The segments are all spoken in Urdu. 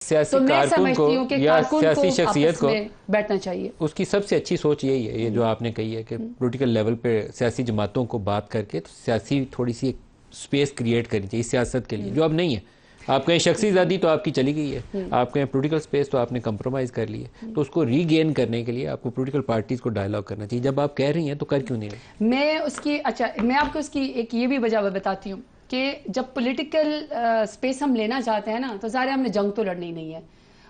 سیاسی کارکن کو یا سیاسی شخصیت کو بیٹھنا چاہیے. اس کی سب سے اچھی سوچ یہی ہے، یہ جو آپ نے کہی ہے کہ پولیٹیکل لیول پہ سیاسی جماعتوں کو بات کر کے سیاسی تھوڑی سی سپیس کریٹ کرنی چاہیے سیاست کے لیے، جو اب نہیں ہے. آپ کہیں شخصی آزادی تو آپ کی چلی گئی ہے، آپ کہیں پولیٹیکل سپیس تو آپ نے کمپرومائز کر لی ہے. تو اس کو ری گین کرنے کے لیے آپ کو پولیٹیکل پارٹیز کو ڈائیلاگ کرنا چاہیے. جب آپ کہہ رہی ہیں تو کر کیوں نہیں رہے؟ میں آپ کو اس کی ایک یہ بھی وجہ بتاتی ہوں کہ جب پولیٹیکل سپیس ہم لینا چاہتے ہیں نا تو ظاہر ہم نے جنگ تو لڑنی نہیں ہے.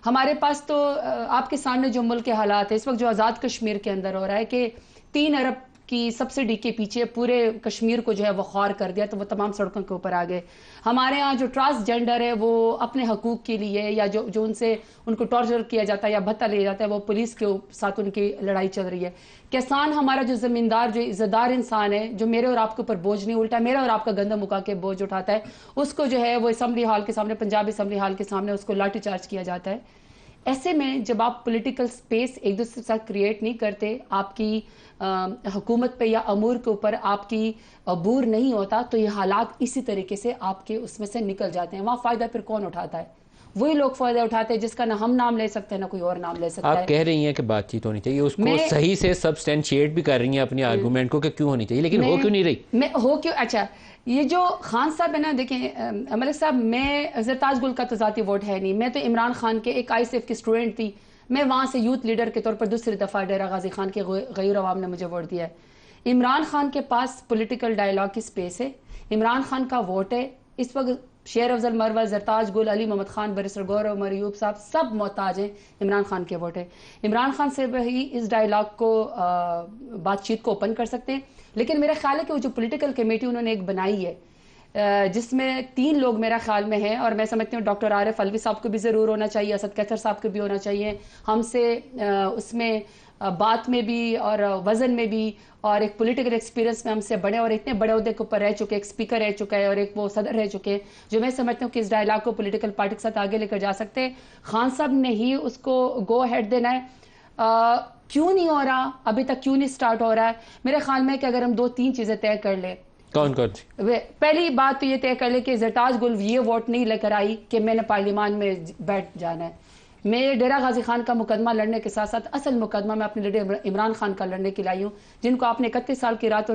ہمارے پاس تو آپ کے سامنے جو ملک کے حالات ہیں اس وقت جو آزاد کشمیر کے اندر ہو رہا ہے کہ 3 ارب کی سبسڈی کے پیچھے پورے کشمیر کو جو ہے وہ خوار کر دیا، تو وہ تمام سڑکوں کے اوپر آ گئے. ہمارے ہاں جو ٹرانسجینڈر ہے وہ اپنے حقوق کے لیے یا جو ان کو ٹارچر کیا جاتا ہے یا بھتہ لیا جاتا ہے، وہ پولیس کے ساتھ ان کی لڑائی چل رہی ہے. کسان ہمارا جو زمیندار جو عزتدار انسان ہے، جو میرے اور آپ کے اوپر بوجھ نہیں، الٹا میرا اور آپ کا گندم اگا کے بوجھ اٹھاتا ہے، اس کو جو ہے وہ اسمبلی ہال کے سامنے، پنجاب اسمبلی ہال کے سامنے اس کو لاٹھی چارج کیا جاتا ہے. ایسے میں جب آپ پولیٹیکل سپیس ایک دوسرے کے ساتھ کریٹ نہیں کرتے، آپ کی حکومت پہ یا امور کے اوپر آپ کی عبور نہیں ہوتا، تو یہ حالات اسی طریقے سے آپ کے اس میں سے نکل جاتے ہیں. وہاں فائدہ پھر کون اٹھاتا ہے؟ وہی لوگ فائدہ اٹھاتے ہیں جس کا نہ ہم نام لے سکتے ہیں نہ کوئی اور نام لے سکتا ہے. آپ کہہ رہی ہیں کہ بات چیت ہونی چاہیے، اس کو صحیح سے سبسٹینشیٹ بھی کر رہی ہیں اپنی آرگومنٹ کو کہ کیوں ہونی چاہیے، لیکن ہو کیوں نہیں رہی؟ اچھا، یہ جو خان صاحب ہے نا، دیکھیں ملک صاحب، میں زرتاج گل کا تو ذاتی ووٹ ہے نہیں، میں تو عمران خان کے ایک ISF کی اسٹوڈنٹ تھی. میں وہاں سے یوتھ لیڈر کے طور پر دوسری دفعہ ڈیرہ غازی خان کے غیر عوام نے مجھے ووٹ دیا ہے. عمران خان کے پاس پولیٹیکل ڈائیلاگ کی سپیس ہے، عمران خان کا ووٹ ہے. اس وقت شیر افضل مروت، زرتاج گل، علی محمد خان، بیرسٹر گور عمر ایوب صاحب سب محتاج ہیں عمران خان کے ووٹ ہے. عمران خان سے بھی اس ڈائیلاگ کو بات چیت کو اوپن کر سکتے ہیں. لیکن میرا خیال ہے کہ وہ جو پولیٹیکل کمیٹی انہوں نے ایک بنائی ہے جس میں 3 لوگ میرا خیال میں ہیں، اور میں سمجھتی ہوں ڈاکٹر عارف علوی صاحب کو بھی ضرور ہونا چاہیے، اسد کیتھر صاحب کو بھی ہونا چاہیے. ہم سے اس میں بات میں بھی اور وزن میں بھی اور ایک پولیٹیکل ایکسپیرینس میں ہم سے بڑے اور اتنے بڑے عہدے کے اوپر رہ چکے، ایک اسپیکر رہ چکا ہے اور ایک وہ صدر رہ چکے، جو میں سمجھتا ہوں کہ اس ڈائیلاگ کو پولیٹیکل پارٹی کے ساتھ آگے لے کر جا سکتے ہیں. خان صاحب نے ہی اس کو گو ہیڈ دینا ہے. کیوں نہیں ہو رہا ابھی تک، کیوں نہیں سٹارٹ ہو رہا ہے؟ میرے خیال میں کہ اگر ہم 2-3 چیزیں طے کر لیں. کون سی؟ پہلی بات تو یہ طے کر لے کہ زرتاج گل یہ ووٹ نہیں لے کر آئی کہ میں نے پارلیمان میں بیٹھ جانا ہے. میں ڈیرہ غازی خان کا مقدمہ لڑنے کے ساتھ ساتھ اصل مقدمہ میں اپنے لیڈر عمران خان کا لڑنے کے لائی ہوں، جن کو آپ نے 31 سال کی رات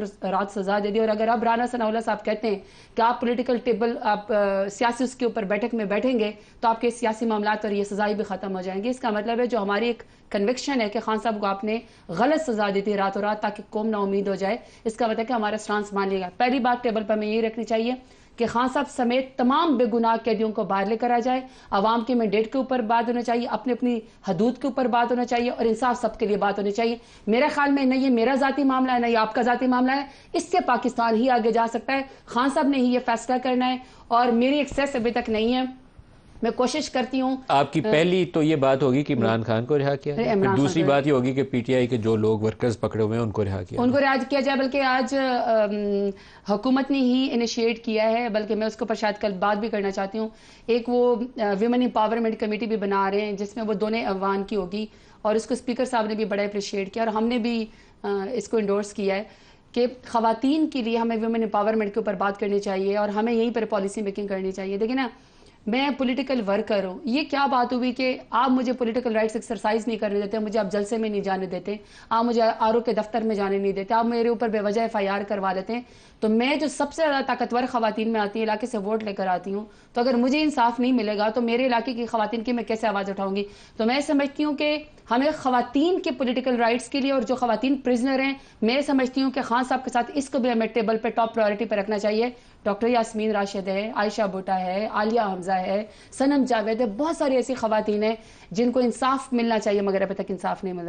سزا دے دی. اور اگر اب رانا ثناء اللہ صاحب کہتے ہیں کہ آپ پولیٹیکل ٹیبل، آپ سیاسی اس کے اوپر بیٹھک میں بیٹھیں گے تو آپ کے سیاسی معاملات اور یہ سزائیں بھی ختم ہو جائیں گی. اس کا مطلب ہے جو ہماری ایک کنوکشن ہے کہ خان صاحب کو آپ نے غلط سزا دی تھی راتوں رات تاکہ قوم نا امید ہو جائے، اس کا مطلب ہے کہ ہمارا سٹانس مان لے گا. پہلی بات ٹیبل پر میں یہی رکھنی چاہیے کہ خان صاحب سمیت تمام بے گناہ قیدیوں کو باہر لے کر آ جائے. عوام کے مینڈیٹ کے اوپر بات ہونا چاہیے، اپنی حدود کے اوپر بات ہونا چاہیے، اور انصاف سب کے لیے بات ہونی چاہیے. میرے خیال میں نہ یہ میرا ذاتی معاملہ ہے نہ یہ آپ کا ذاتی معاملہ ہے، اس سے پاکستان ہی آگے جا سکتا ہے. خان صاحب نے ہی یہ فیصلہ کرنا ہے، اور میری ایکسیس ابھی تک نہیں ہے. میں کوشش کرتی ہوں. آپ کی پہلی تو یہ بات ہوگی کہ عمران خان کو رہا کیا، پھر دوسری بات یہ ہوگی کہ PTI کے جو لوگ ورکرز پکڑے ہوئے ہیں ان کو رہا کیا جائے. بلکہ آج حکومت نے ہی انیشیٹ کیا ہے، بلکہ میں اس کے اوپر شاید کل بات بھی کرنا چاہتی ہوں. ایک وہ ویمن امپاورمنٹ کمیٹی بھی بنا رہے ہیں جس میں وہ دونوں ایوان کی ہوگی، اور اس کو اسپیکر صاحب نے بھی بڑا اپریشیٹ کیا، اور ہم نے بھی اس کو انڈورس کیا ہے کہ خواتین کے لیے ہمیں ویمن امپاورمنٹ کے اوپر بات کرنی چاہیے اور ہمیں یہیں پر پالیسی میکنگ کرنی چاہیے. دیکھیں نا، میں پولیٹیکل ورکر ہوں. یہ کیا بات ہوئی کہ آپ مجھے پولیٹیکل رائٹس ایکسرسائز نہیں کرنے دیتے، مجھے آپ جلسے میں نہیں جانے دیتے، آپ مجھے RO کے دفتر میں جانے نہیں دیتے، آپ میرے اوپر بے وجہ FIR کروا دیتے ہیں. تو میں جو سب سے زیادہ طاقتور خواتین میں آتی ہے، علاقے سے ووٹ لے کر آتی ہوں، تو اگر مجھے انصاف نہیں ملے گا تو میرے علاقے کی خواتین کی میں کیسے آواز اٹھاؤں گی؟ تو میں سمجھتی ہوں کہ ہمیں خواتین کے پولیٹیکل رائٹس کے لیے، اور جو خواتین پرزنر ہیں، میں سمجھتی ہوں کہ خان صاحب کے ساتھ اس کو بھی ہمیں ٹیبل پہ ٹاپ پرائورٹی پہ رکھنا چاہیے. ڈاکٹر یاسمین راشد ہے، عائشہ بھٹا ہے، عالیہ حمزہ ہے، سنم جاوید ہے، بہت ساری ایسی خواتین ہیں جن کو انصاف ملنا چاہیے مگر ابھی تک انصاف نہیں مل رہا.